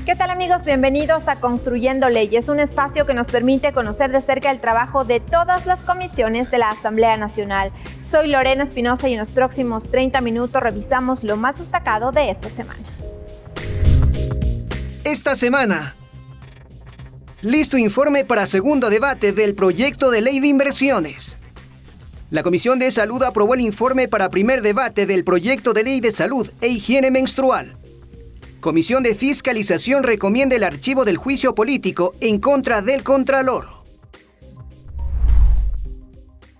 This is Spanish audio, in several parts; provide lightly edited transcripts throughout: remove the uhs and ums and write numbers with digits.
¿Qué tal, amigos? Bienvenidos a Construyendo Leyes, un espacio que nos permite conocer de cerca el trabajo de todas las comisiones de la Asamblea Nacional. Soy Lorena Espinosa y en los próximos 30 minutos revisamos lo más destacado de esta semana. Esta semana, listo informe para segundo debate del proyecto de ley de inversiones. La Comisión de Salud aprobó el informe para primer debate del proyecto de ley de salud e higiene menstrual. Comisión de Fiscalización recomienda el archivo del juicio político en contra del Contralor.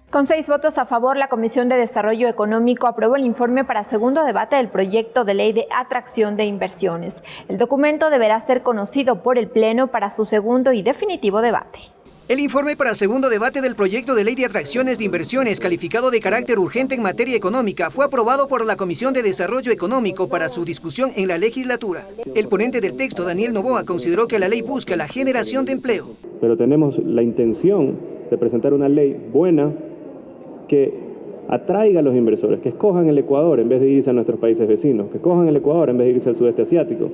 Con 6 votos a favor, la Comisión de Desarrollo Económico aprobó el informe para segundo debate del proyecto de ley de atracción de inversiones. El documento deberá ser conocido por el Pleno para su segundo y definitivo debate. El informe para segundo debate del proyecto de ley de atracciones de inversiones, calificado de carácter urgente en materia económica, fue aprobado por la Comisión de Desarrollo Económico para su discusión en la legislatura. El ponente del texto, Daniel Noboa, consideró que la ley busca la generación de empleo. Pero tenemos la intención de presentar una ley buena que atraiga a los inversores, que escojan el Ecuador en vez de irse a nuestros países vecinos, que escojan el Ecuador en vez de irse al sudeste asiático.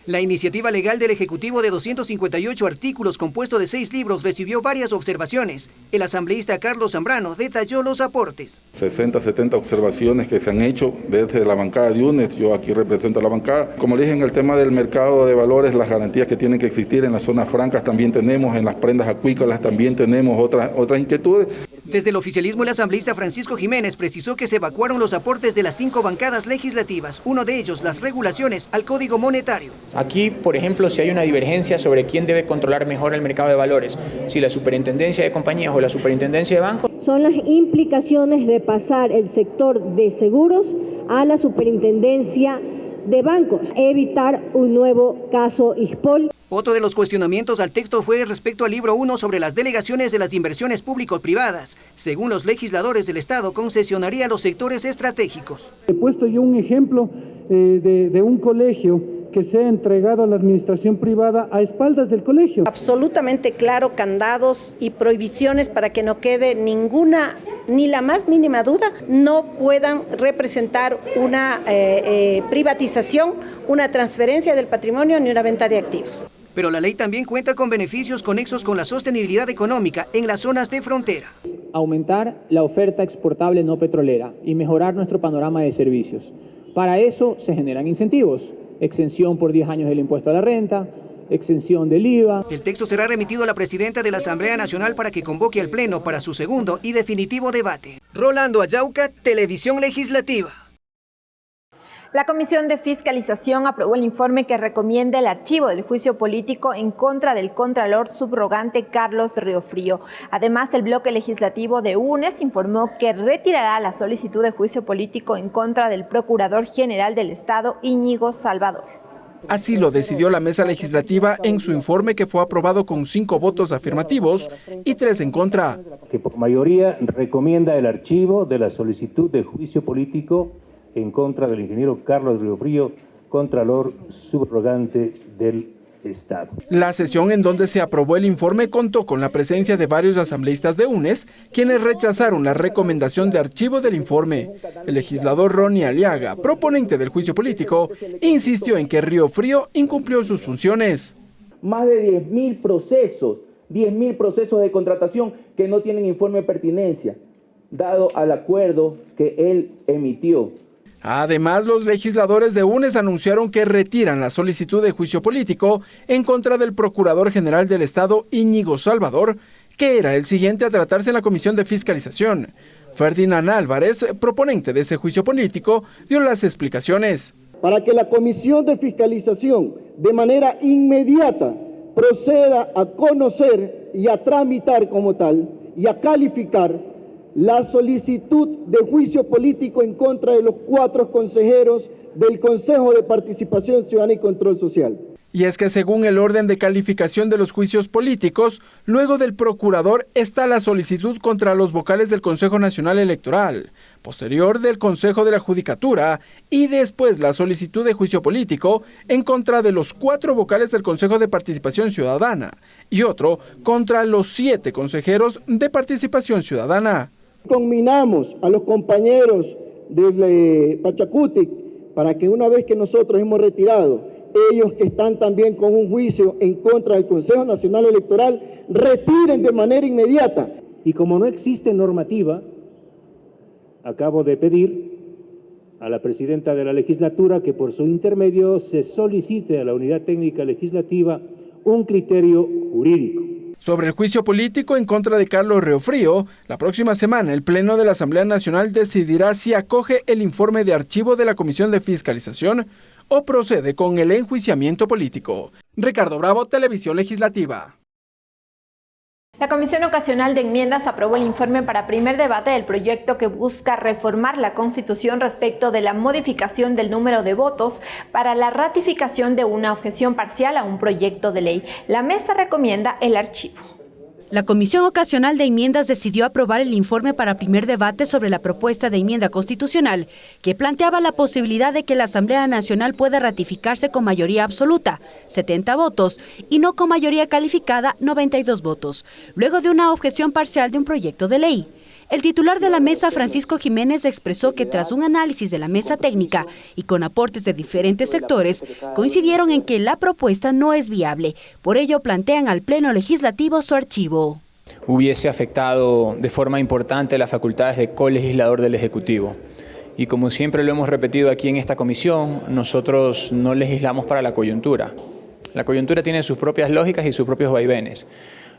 La iniciativa legal del Ejecutivo de 258 artículos, compuesto de 6 libros, recibió varias observaciones. El asambleísta Carlos Zambrano detalló los aportes. 60, 70 observaciones que se han hecho desde la bancada de UNES, yo aquí represento a la bancada. Como le dije, en el tema del mercado de valores, las garantías que tienen que existir en las zonas francas también tenemos, en las prendas acuícolas también tenemos otras inquietudes. Desde el oficialismo, el asambleísta Francisco Jiménez precisó que se evacuaron los aportes de las 5 bancadas legislativas, uno de ellos las regulaciones al Código Monetario. Aquí, por ejemplo, si hay una divergencia sobre quién debe controlar mejor el mercado de valores, si la superintendencia de compañías o la superintendencia de bancos. Son las implicaciones de pasar el sector de seguros a la superintendencia de bancos, evitar un nuevo caso ISPOL. Otro de los cuestionamientos al texto fue respecto al libro 1 sobre las delegaciones de las inversiones público-privadas. Según los legisladores del Estado, concesionaría los sectores estratégicos. He puesto yo un ejemplo de un colegio que sea entregado a la administración privada a espaldas del colegio. Absolutamente claro, candados y prohibiciones para que no quede ninguna, ni la más mínima duda, no puedan representar una privatización, una transferencia del patrimonio ni una venta de activos. Pero la ley también cuenta con beneficios conexos con la sostenibilidad económica en las zonas de frontera. Aumentar la oferta exportable no petrolera y mejorar nuestro panorama de servicios. Para eso se generan incentivos. Exención por 10 años del impuesto a la renta, exención del IVA. El texto será remitido a la presidenta de la Asamblea Nacional para que convoque al Pleno para su segundo y definitivo debate. Rolando Ayauca, Televisión Legislativa. La Comisión de Fiscalización aprobó el informe que recomienda el archivo del juicio político en contra del Contralor subrogante Carlos Riofrío. Además, el bloque legislativo de UNES informó que retirará la solicitud de juicio político en contra del Procurador General del Estado, Íñigo Salvador. Así lo decidió la mesa legislativa en su informe, que fue aprobado con 5 votos afirmativos y 3 en contra. Que por mayoría recomienda el archivo de la solicitud de juicio político en contra del ingeniero Carlos Riofrío, Contralor subrogante del Estado. La sesión en donde se aprobó el informe contó con la presencia de varios asambleístas de UNES, quienes rechazaron la recomendación de archivo del informe. El legislador Ronnie Aliaga, proponente del juicio político, insistió en que Riofrío incumplió sus funciones. Más de 10.000 procesos de contratación que no tienen informe de pertinencia, dado al acuerdo que él emitió. Además, los legisladores de UNES anunciaron que retiran la solicitud de juicio político en contra del Procurador General del Estado, Íñigo Salvador, que era el siguiente a tratarse en la Comisión de Fiscalización. Ferdinand Álvarez, proponente de ese juicio político, dio las explicaciones. Para que la Comisión de Fiscalización de manera inmediata proceda a conocer y a tramitar como tal y a calificar la solicitud de juicio político en contra de los 4 consejeros del Consejo de Participación Ciudadana y Control Social. Y es que según el orden de calificación de los juicios políticos, luego del procurador está la solicitud contra los vocales del Consejo Nacional Electoral, posterior del Consejo de la Judicatura y después la solicitud de juicio político en contra de los 4 vocales del Consejo de Participación Ciudadana y otro contra los 7 consejeros de Participación Ciudadana. Conminamos a los compañeros de Pachacutic para que una vez que nosotros hemos retirado ellos que están también con un juicio en contra del Consejo Nacional Electoral, retiren de manera inmediata. Y como no existe normativa, acabo de pedir a la presidenta de la legislatura que por su intermedio se solicite a la Unidad Técnica Legislativa un criterio jurídico. Sobre el juicio político en contra de Carlos Riofrío, la próxima semana el Pleno de la Asamblea Nacional decidirá si acoge el informe de archivo de la Comisión de Fiscalización o procede con el enjuiciamiento político. Ricardo Bravo, Televisión Legislativa. La Comisión Ocasional de Enmiendas aprobó el informe para primer debate del proyecto que busca reformar la Constitución respecto de la modificación del número de votos para la ratificación de una objeción parcial a un proyecto de ley. La mesa recomienda el archivo. La Comisión Ocasional de Enmiendas decidió aprobar el informe para primer debate sobre la propuesta de enmienda constitucional que planteaba la posibilidad de que la Asamblea Nacional pueda ratificarse con mayoría absoluta, 70 votos, y no con mayoría calificada, 92 votos, luego de una objeción parcial de un proyecto de ley. El titular de la mesa, Francisco Jiménez, expresó que tras un análisis de la mesa técnica y con aportes de diferentes sectores, coincidieron en que la propuesta no es viable. Por ello, plantean al Pleno Legislativo su archivo. Hubiese afectado de forma importante las facultades de colegislador del Ejecutivo. Y como siempre lo hemos repetido aquí en esta comisión, nosotros no legislamos para la coyuntura. La coyuntura tiene sus propias lógicas y sus propios vaivenes.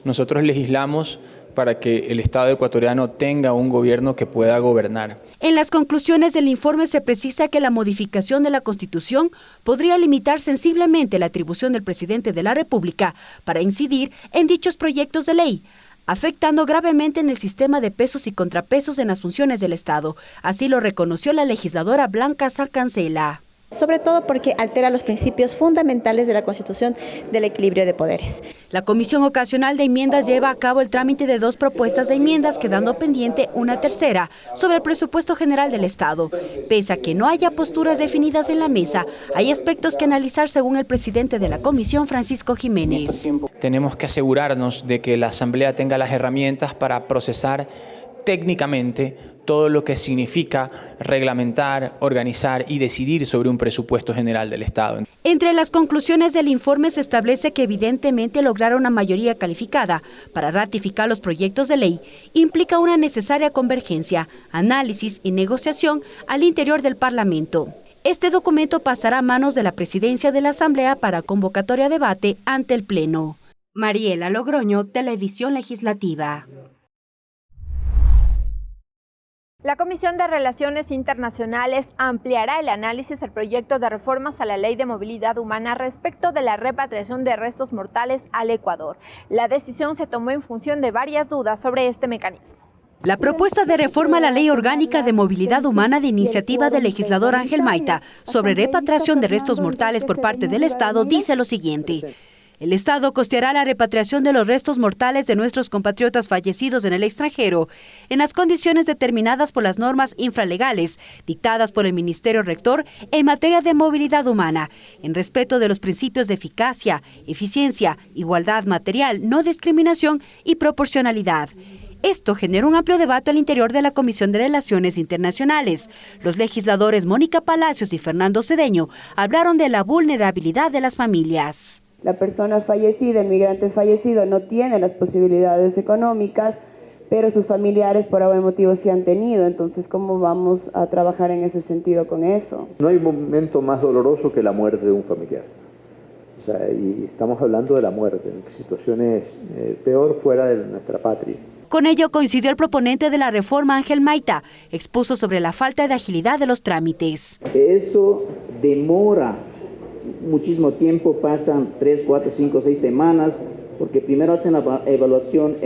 Nosotros legislamos para que el Estado ecuatoriano tenga un gobierno que pueda gobernar. En las conclusiones del informe se precisa que la modificación de la Constitución podría limitar sensiblemente la atribución del presidente de la República para incidir en dichos proyectos de ley, afectando gravemente en el sistema de pesos y contrapesos en las funciones del Estado. Así lo reconoció la legisladora Blanca Sarcancela. Sobre todo porque altera los principios fundamentales de la Constitución del equilibrio de poderes. La Comisión Ocasional de Enmiendas lleva a cabo el trámite de 2 propuestas de enmiendas, quedando pendiente una tercera sobre el presupuesto general del Estado. Pese a que no haya posturas definidas en la mesa, hay aspectos que analizar según el presidente de la Comisión, Francisco Jiménez. Tenemos que asegurarnos de que la Asamblea tenga las herramientas para procesar técnicamente todo lo que significa reglamentar, organizar y decidir sobre un presupuesto general del Estado. Entre las conclusiones del informe se establece que evidentemente lograr una mayoría calificada para ratificar los proyectos de ley implica una necesaria convergencia, análisis y negociación al interior del Parlamento. Este documento pasará a manos de la Presidencia de la Asamblea para convocatoria a debate ante el Pleno. Mariela Logroño, Televisión Legislativa. La Comisión de Relaciones Internacionales ampliará el análisis del proyecto de reformas a la Ley de Movilidad Humana respecto de la repatriación de restos mortales al Ecuador. La decisión se tomó en función de varias dudas sobre este mecanismo. La propuesta de reforma a la Ley Orgánica de Movilidad Humana de iniciativa del legislador Ángel Maita sobre repatriación de restos mortales por parte del Estado dice lo siguiente. El Estado costeará la repatriación de los restos mortales de nuestros compatriotas fallecidos en el extranjero en las condiciones determinadas por las normas infralegales dictadas por el Ministerio Rector en materia de movilidad humana, en respeto de los principios de eficacia, eficiencia, igualdad material, no discriminación y proporcionalidad. Esto generó un amplio debate al interior de la Comisión de Relaciones Internacionales. Los legisladores Mónica Palacios y Fernando Cedeño hablaron de la vulnerabilidad de las familias. La persona fallecida, el migrante fallecido, no tiene las posibilidades económicas, pero sus familiares por algún motivo sí han tenido. Entonces, ¿cómo vamos a trabajar en ese sentido con eso? No hay momento más doloroso que la muerte de un familiar. O sea, y estamos hablando de la muerte, en situaciones peor fuera de nuestra patria. Con ello coincidió el proponente de la reforma, Ángel Maita, expuso sobre la falta de agilidad de los trámites. Eso demora muchísimo tiempo, pasan 3, 4, 5, 6 semanas, porque primero hacen la evaluación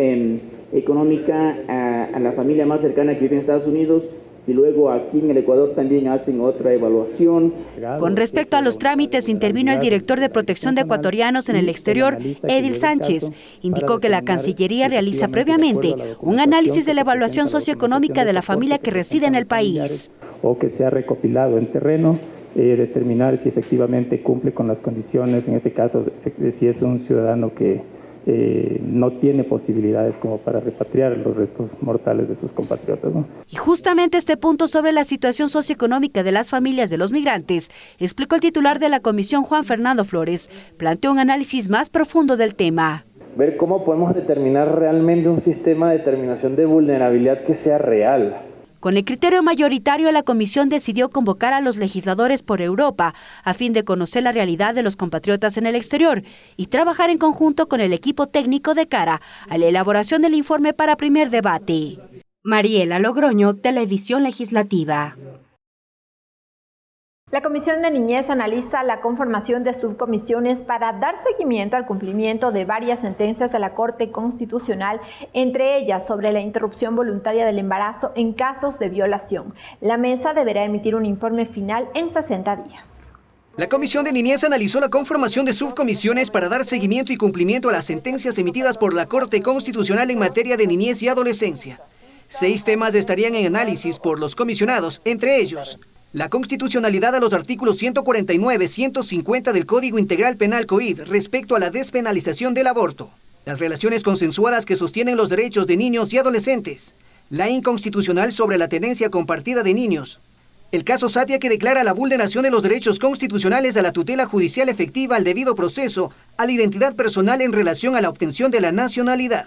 económica a la familia más cercana que vive en Estados Unidos y luego aquí en el Ecuador también hacen otra evaluación. Con respecto a los trámites, intervino el director de Protección de Ecuatorianos en el Exterior, Edil Sánchez. Indicó que la Cancillería realiza previamente un análisis de la evaluación socioeconómica de la familia que reside en el país. O que se ha recopilado en terreno, determinar si efectivamente cumple con las condiciones, en este caso si es un ciudadano que no tiene posibilidades como para repatriar los restos mortales de sus compatriotas, ¿no? Y justamente este punto sobre la situación socioeconómica de las familias de los migrantes, explicó el titular de la comisión, Juan Fernando Flores, planteó un análisis más profundo del tema. Ver cómo podemos determinar realmente un sistema de determinación de vulnerabilidad que sea real. Con el criterio mayoritario, la comisión decidió convocar a los legisladores por Europa a fin de conocer la realidad de los compatriotas en el exterior y trabajar en conjunto con el equipo técnico de cara a la elaboración del informe para primer debate. Mariela Logroño, Televisión Legislativa. La Comisión de Niñez analiza la conformación de subcomisiones para dar seguimiento al cumplimiento de varias sentencias de la Corte Constitucional, entre ellas sobre la interrupción voluntaria del embarazo en casos de violación. La mesa deberá emitir un informe final en 60 días. La Comisión de Niñez analizó la conformación de subcomisiones para dar seguimiento y cumplimiento a las sentencias emitidas por la Corte Constitucional en materia de niñez y adolescencia. 6 temas estarían en análisis por los comisionados, entre ellos la constitucionalidad de los artículos 149, 150 del Código Integral Penal COIP respecto a la despenalización del aborto, las relaciones consensuadas que sostienen los derechos de niños y adolescentes, la inconstitucional sobre la tenencia compartida de niños, el caso Satia que declara la vulneración de los derechos constitucionales a la tutela judicial efectiva, al debido proceso, a la identidad personal en relación a la obtención de la nacionalidad,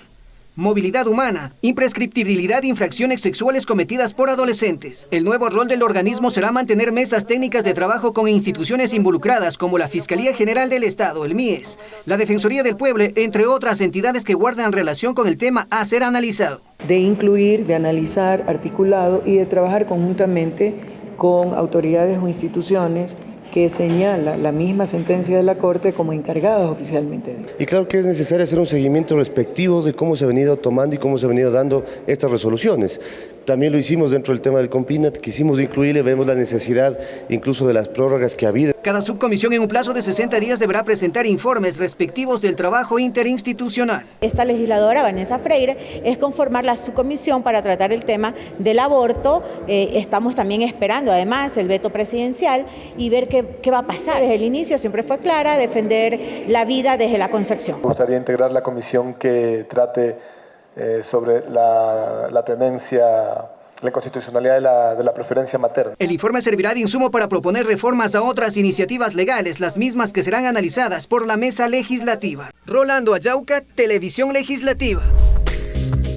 movilidad humana, imprescriptibilidad de infracciones sexuales cometidas por adolescentes. El nuevo rol del organismo será mantener mesas técnicas de trabajo con instituciones involucradas como la Fiscalía General del Estado, el MIES, la Defensoría del Pueblo, entre otras entidades que guardan relación con el tema a ser analizado. De incluir, de analizar, articulado y de trabajar conjuntamente con autoridades o instituciones que señala la misma sentencia de la Corte como encargadas oficialmente de. Y claro que es necesario hacer un seguimiento respectivo de cómo se ha venido tomando y cómo se han venido dando estas resoluciones. También lo hicimos dentro del tema del COMPINAT, quisimos incluirle, vemos la necesidad incluso de las prórrogas que ha habido. Cada subcomisión en un plazo de 60 días deberá presentar informes respectivos del trabajo interinstitucional. Esta legisladora, Vanessa Freire, es conformar la subcomisión para tratar el tema del aborto. Estamos también esperando además el veto presidencial y ver qué va a pasar. Desde el inicio siempre fue clara, defender la vida desde la concepción. Me gustaría integrar la comisión que trate sobre la tenencia, la inconstitucionalidad de la preferencia materna. El informe servirá de insumo para proponer reformas a otras iniciativas legales, las mismas que serán analizadas por la mesa legislativa. Rolando Ayauca, Televisión Legislativa.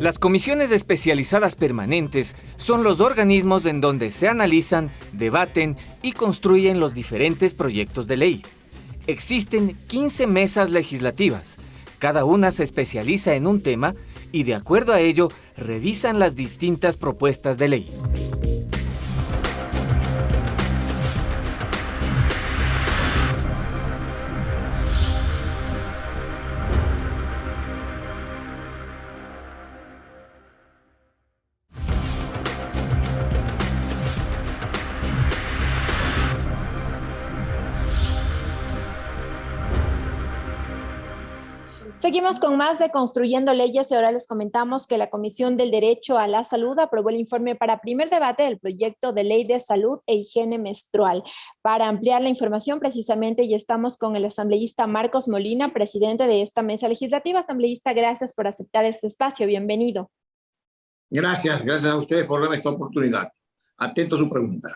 Las comisiones especializadas permanentes son los organismos en donde se analizan, debaten y construyen los diferentes proyectos de ley. Existen 15 mesas legislativas. Cada una se especializa en un tema y de acuerdo a ello revisan las distintas propuestas de ley. Seguimos con más de Construyendo Leyes y ahora les comentamos que la Comisión del Derecho a la Salud aprobó el informe para primer debate del proyecto de ley de salud e higiene menstrual. Para ampliar la información precisamente ya estamos con el asambleísta Marcos Molina, presidente de esta mesa legislativa. Asambleísta, gracias por aceptar este espacio. Bienvenido. Gracias a ustedes por darme esta oportunidad. Atento a su pregunta.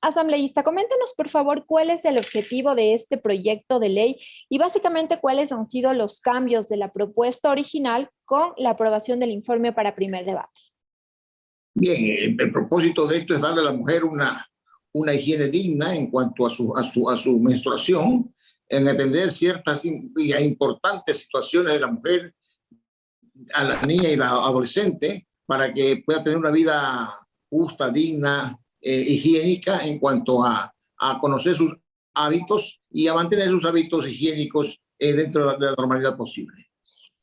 Asambleísta, coméntenos por favor cuál es el objetivo de este proyecto de ley y básicamente cuáles han sido los cambios de la propuesta original con la aprobación del informe para primer debate. Bien, el propósito de esto es darle a la mujer una higiene digna en cuanto a su menstruación, en atender ciertas y importantes situaciones de la mujer, a la niña y la adolescente, para que pueda tener una vida justa, digna, higiénica en cuanto a conocer sus hábitos y a mantener sus hábitos higiénicos dentro de la normalidad posible.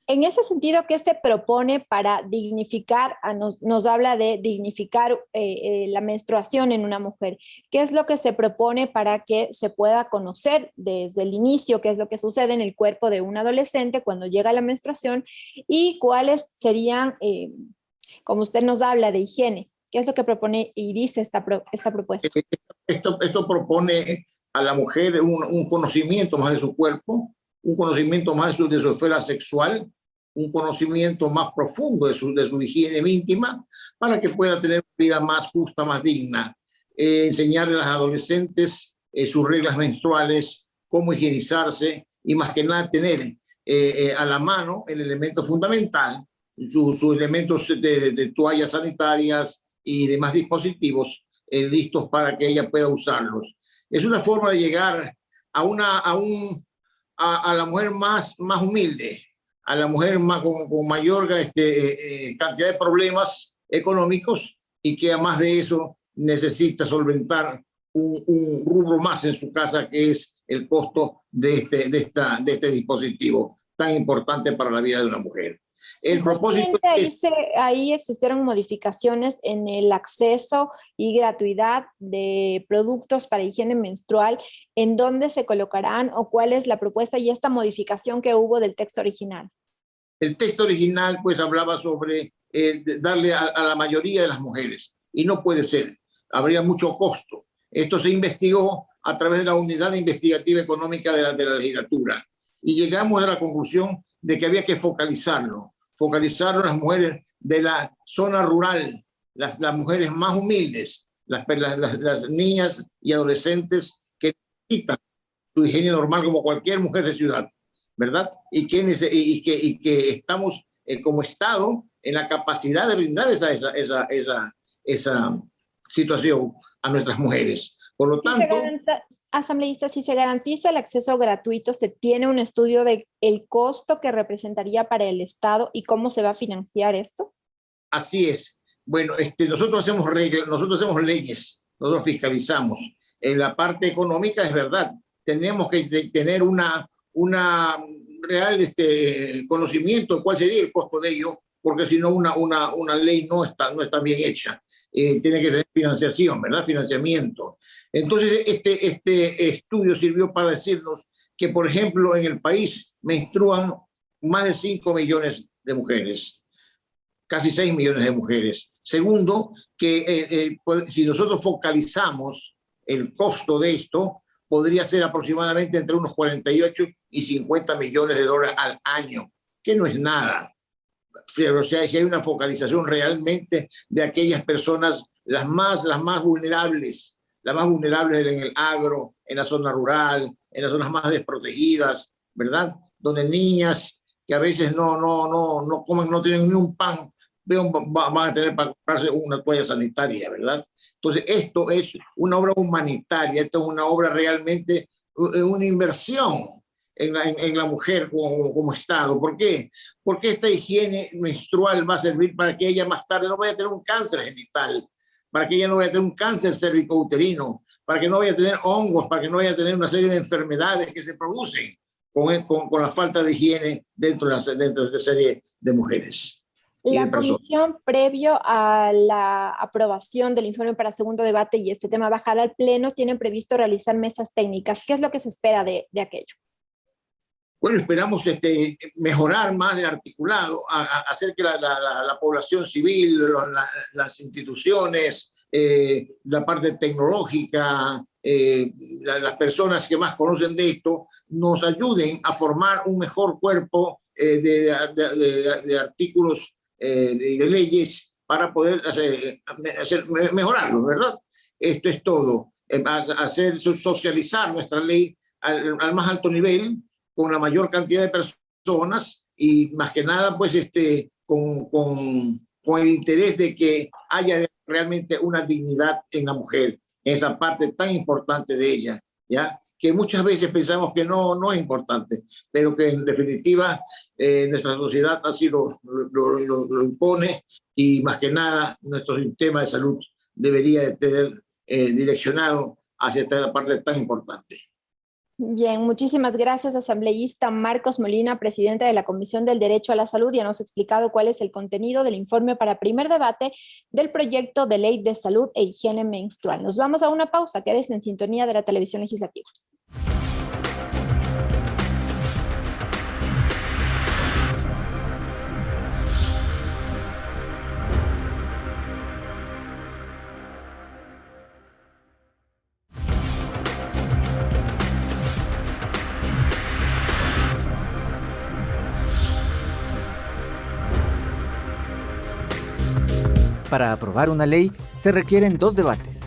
En ese sentido, ¿qué se propone para dignificar? Nos habla de dignificar la menstruación en una mujer. ¿Qué es lo que se propone para que se pueda conocer desde el inicio qué es lo que sucede en el cuerpo de un adolescente cuando llega la menstruación y cuáles serían, como usted nos habla, de higiene? ¿Qué es lo que propone y dice esta propuesta? Esto propone a la mujer un conocimiento más de su cuerpo, un conocimiento más de su esfera sexual, un conocimiento más profundo de su higiene íntima, para que pueda tener una vida más justa, más digna. Enseñarle a las adolescentes sus reglas menstruales, cómo higienizarse y más que nada tener a la mano el elemento fundamental, sus elementos de toallas sanitarias y demás dispositivos listos para que ella pueda usarlos. Es una forma de llegar a la mujer más humilde, a la mujer con mayor cantidad de problemas económicos y que además de eso necesita solventar un rubro más en su casa, que es el costo de este dispositivo tan importante para la vida de una mujer. El propósito ahí existieron modificaciones en el acceso y gratuidad de productos para higiene menstrual. ¿En dónde se colocarán o cuál es la propuesta y esta modificación que hubo del texto original? El texto original pues hablaba sobre darle a la mayoría de las mujeres, y no puede ser, habría mucho costo. Esto se investigó a través de la Unidad Investigativa Económica de la legislatura y llegamos a la conclusión de que había que focalizarlo a las mujeres de la zona rural, las mujeres más humildes, las niñas y adolescentes que necesitan su higiene normal como cualquier mujer de ciudad, ¿verdad? Y que estamos como Estado en la capacidad de brindar esa situación a nuestras mujeres. Por lo tanto, asambleísta, si se garantiza el acceso gratuito, ¿se tiene un estudio del costo que representaría para el Estado y cómo se va a financiar esto? Así es. Bueno, nosotros hacemos reglas, nosotros hacemos leyes, nosotros fiscalizamos. En la parte económica es verdad, tenemos que tener una real conocimiento de cuál sería el costo de ello, porque si no una ley no está bien hecha. Tiene que tener financiación, ¿verdad? Financiamiento. Entonces, este estudio sirvió para decirnos que, por ejemplo, en el país menstruan más de 5 millones de mujeres, casi 6 millones de mujeres. Segundo, que si nosotros focalizamos el costo de esto, podría ser aproximadamente entre unos 48 y 50 millones de dólares al año, que no es nada. O sea, si hay una focalización realmente de aquellas personas, las más vulnerables en el agro, en la zona rural, en las zonas más desprotegidas, ¿verdad? Donde niñas que a veces no comen, no tienen ni un pan, van a tener para comprarse una toalla sanitaria, ¿verdad? Entonces, esto es una obra humanitaria, esto es una obra realmente, una inversión en la mujer como Estado. ¿Por qué? Porque esta higiene menstrual va a servir para que ella más tarde no vaya a tener un cáncer genital, para que ella no vaya a tener un cáncer cervicouterino, para que no vaya a tener hongos, para que no vaya a tener una serie de enfermedades que se producen con la falta de higiene dentro de esta serie de mujeres. La comisión, previo a la aprobación del informe para segundo debate y este tema bajar al pleno, tienen previsto realizar mesas técnicas. ¿Qué es lo que se espera de aquello? Bueno, esperamos mejorar más el articulado, hacer que la población civil, las instituciones, la parte tecnológica, las personas que más conocen de esto, nos ayuden a formar un mejor cuerpo de artículos y de leyes para poder mejorarlo, ¿verdad? Esto es todo, socializar nuestra ley al más alto nivel, con la mayor cantidad de personas y más que nada pues con el interés de que haya realmente una dignidad en la mujer, esa parte tan importante de ella, ¿ya? Que muchas veces pensamos que no es importante, pero que en definitiva nuestra sociedad así lo impone, y más que nada nuestro sistema de salud debería estar direccionado hacia esta parte tan importante. Bien, muchísimas gracias, asambleísta Marcos Molina, presidente de la Comisión del Derecho a la Salud. Ya nos ha explicado cuál es el contenido del informe para primer debate del proyecto de ley de salud e higiene menstrual. Nos vamos a una pausa, quédese en sintonía de la televisión legislativa. Para aprobar una ley se requieren 2 debates.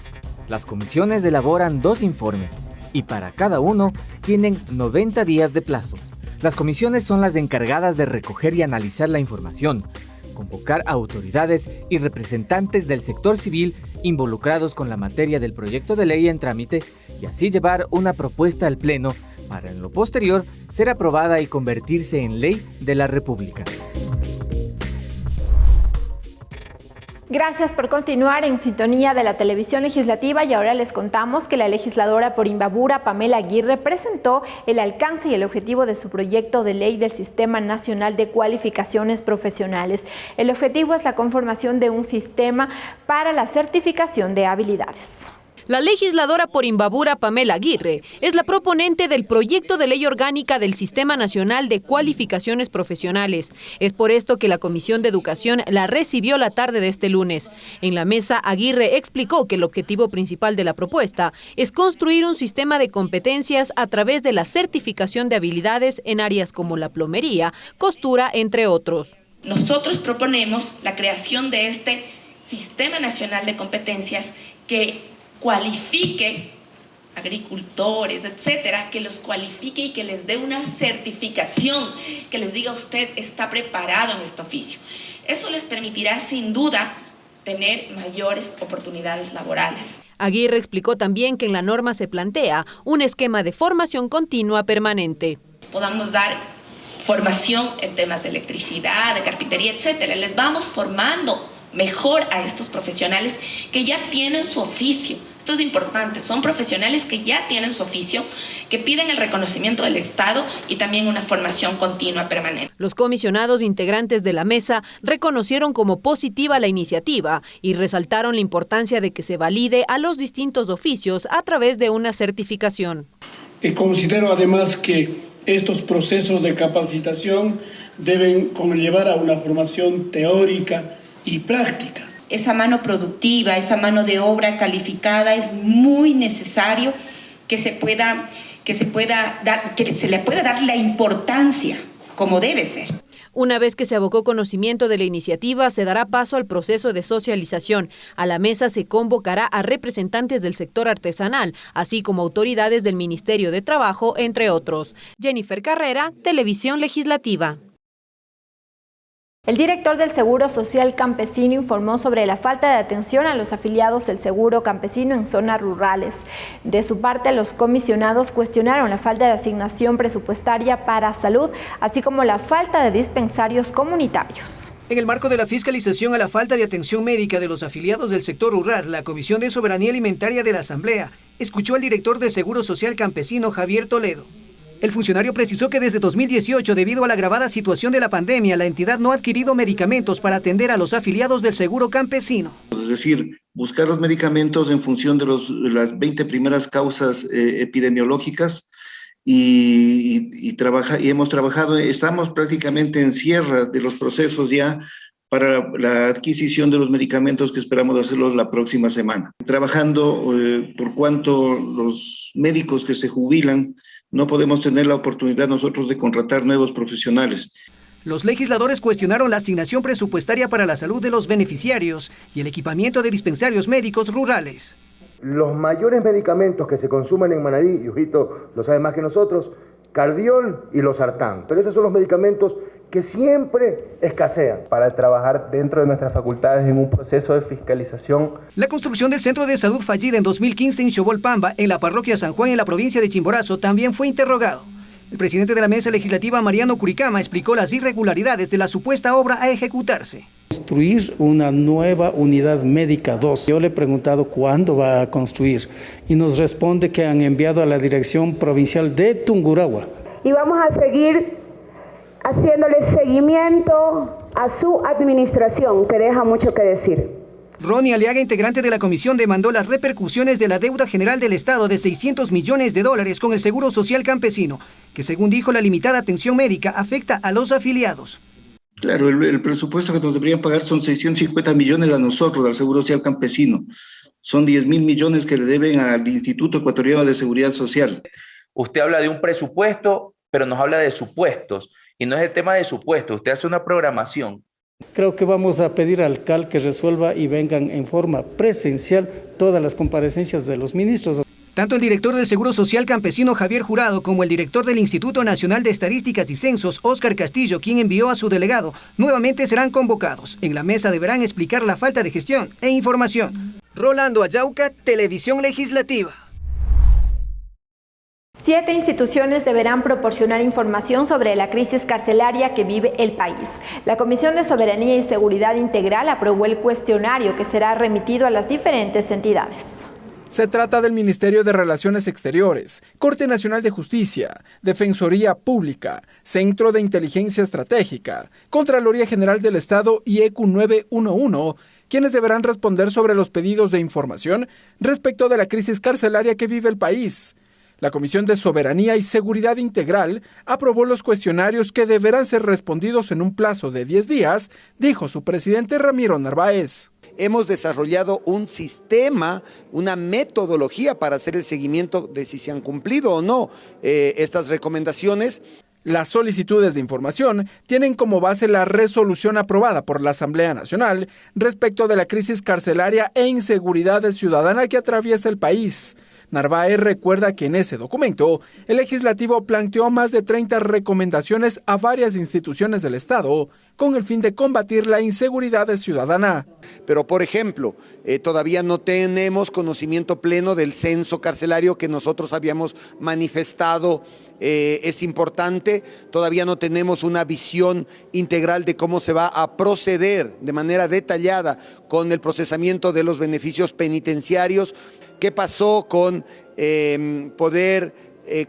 Las comisiones elaboran 2 informes y para cada uno tienen 90 días de plazo. Las comisiones son las encargadas de recoger y analizar la información, convocar a autoridades y representantes del sector civil involucrados con la materia del proyecto de ley en trámite y así llevar una propuesta al Pleno para en lo posterior ser aprobada y convertirse en ley de la República. Gracias por continuar en sintonía de la televisión legislativa y ahora les contamos que la legisladora por Imbabura, Pamela Aguirre, presentó el alcance y el objetivo de su proyecto de ley del Sistema Nacional de Cualificaciones Profesionales. El objetivo es la conformación de un sistema para la certificación de habilidades. La legisladora por Imbabura, Pamela Aguirre, es la proponente del proyecto de ley orgánica del Sistema Nacional de Cualificaciones Profesionales. Es por esto que la Comisión de Educación la recibió la tarde de este lunes. En la mesa, Aguirre explicó que el objetivo principal de la propuesta es construir un sistema de competencias a través de la certificación de habilidades en áreas como la plomería, costura, entre otros. Nosotros proponemos la creación de este Sistema Nacional de Competencias que cualifique agricultores, etcétera, que los cualifique y que les dé una certificación, que les diga usted está preparado en este oficio. Eso les permitirá sin duda tener mayores oportunidades laborales. Aguirre explicó también que en la norma se plantea un esquema de formación continua permanente. Podamos dar formación en temas de electricidad, de carpintería, etcétera. Les vamos formando mejor a estos profesionales que ya tienen su oficio. Esto es importante, son profesionales que ya tienen su oficio, que piden el reconocimiento del Estado y también una formación continua permanente. Los comisionados integrantes de la mesa reconocieron como positiva la iniciativa y resaltaron la importancia de que se valide a los distintos oficios a través de una certificación. Considero además que estos procesos de capacitación deben conllevar a una formación teórica y práctica. Esa mano productiva, esa mano de obra calificada es muy necesario que se le pueda dar la importancia como debe ser. Una vez que se abocó conocimiento de la iniciativa, se dará paso al proceso de socialización. A la mesa se convocará a representantes del sector artesanal, así como autoridades del Ministerio de Trabajo, entre otros. Jennifer Carrera, Televisión Legislativa. El director del Seguro Social Campesino informó sobre la falta de atención a los afiliados del Seguro Campesino en zonas rurales. De su parte, los comisionados cuestionaron la falta de asignación presupuestaria para salud, así como la falta de dispensarios comunitarios. En el marco de la fiscalización a la falta de atención médica de los afiliados del sector rural, la Comisión de Soberanía Alimentaria de la Asamblea escuchó al director del Seguro Social Campesino, Javier Toledo. El funcionario precisó que desde 2018, debido a la agravada situación de la pandemia, la entidad no ha adquirido medicamentos para atender a los afiliados del Seguro Campesino. Es decir, buscar los medicamentos en función de las 20 primeras causas epidemiológicas y hemos trabajado, estamos prácticamente en cierre de los procesos ya para la adquisición de los medicamentos que esperamos hacerlo la próxima semana. Trabajando por cuanto los médicos que se jubilan, no podemos tener la oportunidad nosotros de contratar nuevos profesionales. Los legisladores cuestionaron la asignación presupuestaria para la salud de los beneficiarios y el equipamiento de dispensarios médicos rurales. Los mayores medicamentos que se consumen en Manabí, y Ujito lo sabe más que nosotros, Cardiol y Losartán. Pero esos son los medicamentos que siempre escasean. Para trabajar dentro de nuestras facultades en un proceso de fiscalización. La construcción del centro de salud fallida en 2015 en Xobolpamba, en la parroquia San Juan, en la provincia de Chimborazo, también fue interrogado. El presidente de la mesa legislativa, Mariano Curicama, explicó las irregularidades de la supuesta obra a ejecutarse. Construir una nueva unidad médica 2. Yo le he preguntado cuándo va a construir y nos responde que han enviado a la Dirección Provincial de Tungurahua. Y vamos a seguir haciéndole seguimiento a su administración, que deja mucho que decir. Ronnie Aliaga, integrante de la comisión, demandó las repercusiones de la deuda general del Estado de $600 millones con el Seguro Social Campesino, que según dijo la limitada atención médica afecta a los afiliados. Claro, el presupuesto que nos deberían pagar son 650 millones a nosotros, al Seguro Social Campesino. Son 10.000 millones que le deben al Instituto Ecuatoriano de Seguridad Social. Usted habla de un presupuesto, pero nos habla de supuestos. Y no es el tema de supuestos. Usted hace una programación Creo que vamos a pedir al CAL que resuelva y vengan en forma presencial todas las comparecencias de los ministros. Tanto el director del Seguro Social Campesino Javier Jurado como el director del Instituto Nacional de Estadísticas y Censos Óscar Castillo, quien envió a su delegado, nuevamente serán convocados. En la mesa deberán explicar la falta de gestión e información. Rolando Ayauca, Televisión Legislativa. 7 instituciones deberán proporcionar información sobre la crisis carcelaria que vive el país. La Comisión de Soberanía y Seguridad Integral aprobó el cuestionario que será remitido a las diferentes entidades. Se trata del Ministerio de Relaciones Exteriores, Corte Nacional de Justicia, Defensoría Pública, Centro de Inteligencia Estratégica, Contraloría General del Estado y ECU 911, quienes deberán responder sobre los pedidos de información respecto de la crisis carcelaria que vive el país. La Comisión de Soberanía y Seguridad Integral aprobó los cuestionarios que deberán ser respondidos en un plazo de 10 días, dijo su presidente Ramiro Narváez. Hemos desarrollado un sistema, una metodología para hacer el seguimiento de si se han cumplido o no estas recomendaciones. Las solicitudes de información tienen como base la resolución aprobada por la Asamblea Nacional respecto de la crisis carcelaria e inseguridad ciudadana que atraviesa el país. Narváez recuerda que en ese documento, el legislativo planteó más de 30 recomendaciones a varias instituciones del Estado con el fin de combatir la inseguridad ciudadana. Pero, por ejemplo, todavía no tenemos conocimiento pleno del censo carcelario que nosotros habíamos manifestado. Es importante, todavía no tenemos una visión integral de cómo se va a proceder de manera detallada con el procesamiento de los beneficios penitenciarios. ¿Qué pasó con poder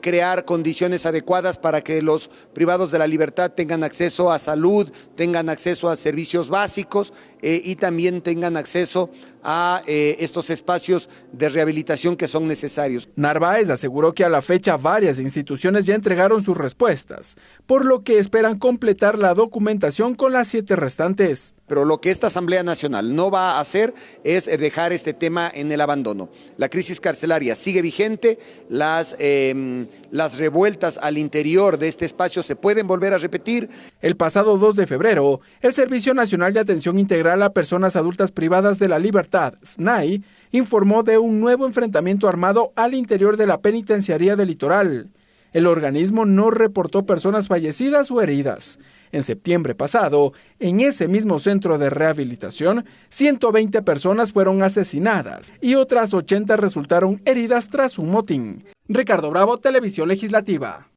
crear condiciones adecuadas para que los privados de la libertad tengan acceso a salud, tengan acceso a servicios básicos y también tengan acceso a estos espacios de rehabilitación que son necesarios? Narváez aseguró que a la fecha varias instituciones ya entregaron sus respuestas, por lo que esperan completar la documentación con las 7 restantes. Pero lo que esta Asamblea Nacional no va a hacer es dejar este tema en el abandono. La crisis carcelaria sigue vigente, las revueltas al interior de este espacio se pueden volver a repetir. El pasado 2 de febrero, el Servicio Nacional de Atención Integral a Personas Adultas Privadas de la Libertad, SNAI, informó de un nuevo enfrentamiento armado al interior de la penitenciaría del Litoral. El organismo no reportó personas fallecidas o heridas. En septiembre pasado, en ese mismo centro de rehabilitación, 120 personas fueron asesinadas y otras 80 resultaron heridas tras un motín. Ricardo Bravo, Televisión Legislativa.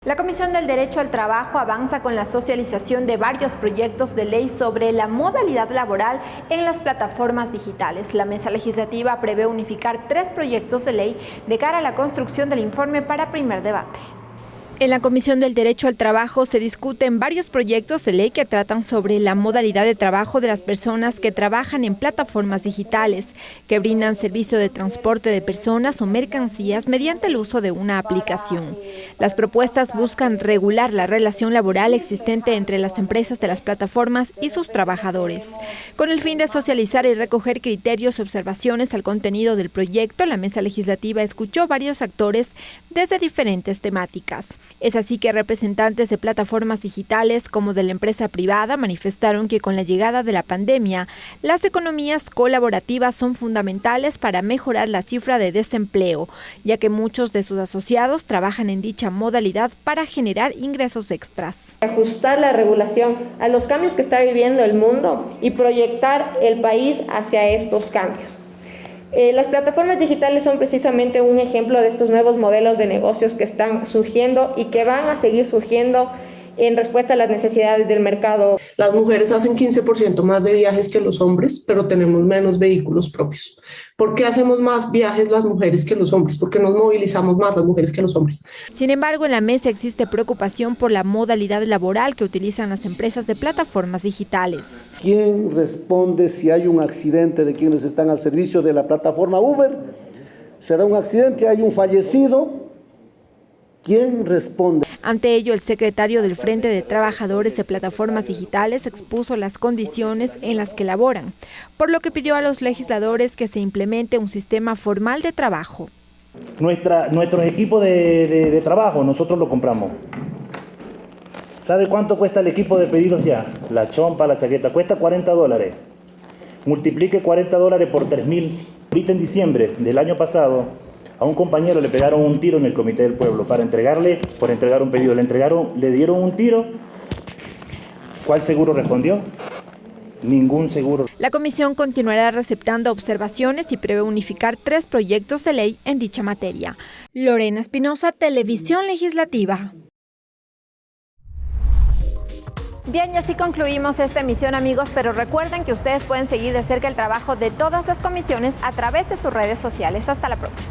La Comisión del Derecho al Trabajo avanza con la socialización de varios proyectos de ley sobre la modalidad laboral en las plataformas digitales. La mesa legislativa prevé unificar 3 proyectos de ley de cara a la construcción del informe para primer debate. En la Comisión del Derecho al Trabajo se discuten varios proyectos de ley que tratan sobre la modalidad de trabajo de las personas que trabajan en plataformas digitales, que brindan servicio de transporte de personas o mercancías mediante el uso de una aplicación. Las propuestas buscan regular la relación laboral existente entre las empresas de las plataformas y sus trabajadores. Con el fin de socializar y recoger criterios y observaciones al contenido del proyecto, la mesa legislativa escuchó varios actores desde diferentes temáticas. Es así que representantes de plataformas digitales como de la empresa privada manifestaron que con la llegada de la pandemia, las economías colaborativas son fundamentales para mejorar la cifra de desempleo, ya que muchos de sus asociados trabajan en dicha modalidad para generar ingresos extras. Ajustar la regulación a los cambios que está viviendo el mundo y proyectar el país hacia estos cambios. Las plataformas digitales son precisamente un ejemplo de estos nuevos modelos de negocios que están surgiendo y que van a seguir surgiendo en respuesta a las necesidades del mercado. Las mujeres hacen 15% más de viajes que los hombres, pero tenemos menos vehículos propios. ¿Por qué hacemos más viajes las mujeres que los hombres? ¿Por qué nos movilizamos más las mujeres que los hombres? Sin embargo, en la mesa existe preocupación por la modalidad laboral que utilizan las empresas de plataformas digitales. ¿Quién responde si hay un accidente de quienes están al servicio de la plataforma Uber? ¿Se da un accidente, hay un fallecido? ¿Quién responde? Ante ello, el secretario del Frente de Trabajadores de Plataformas Digitales expuso las condiciones en las que laboran, por lo que pidió a los legisladores que se implemente un sistema formal de trabajo. Nuestros equipos de trabajo, nosotros lo compramos. ¿Sabe cuánto cuesta el equipo de pedidos ya? La chompa, la chaqueta, cuesta $40. Multiplique $40 por 3.000. Ahorita en diciembre del año pasado, a un compañero le pegaron un tiro en el Comité del Pueblo por entregar un pedido. Le dieron un tiro. ¿Cuál seguro respondió? Ningún seguro. La comisión continuará receptando observaciones y prevé unificar 3 proyectos de ley en dicha materia. Lorena Espinosa, Televisión Legislativa. Bien, y así concluimos esta emisión, amigos, pero recuerden que ustedes pueden seguir de cerca el trabajo de todas las comisiones a través de sus redes sociales. Hasta la próxima.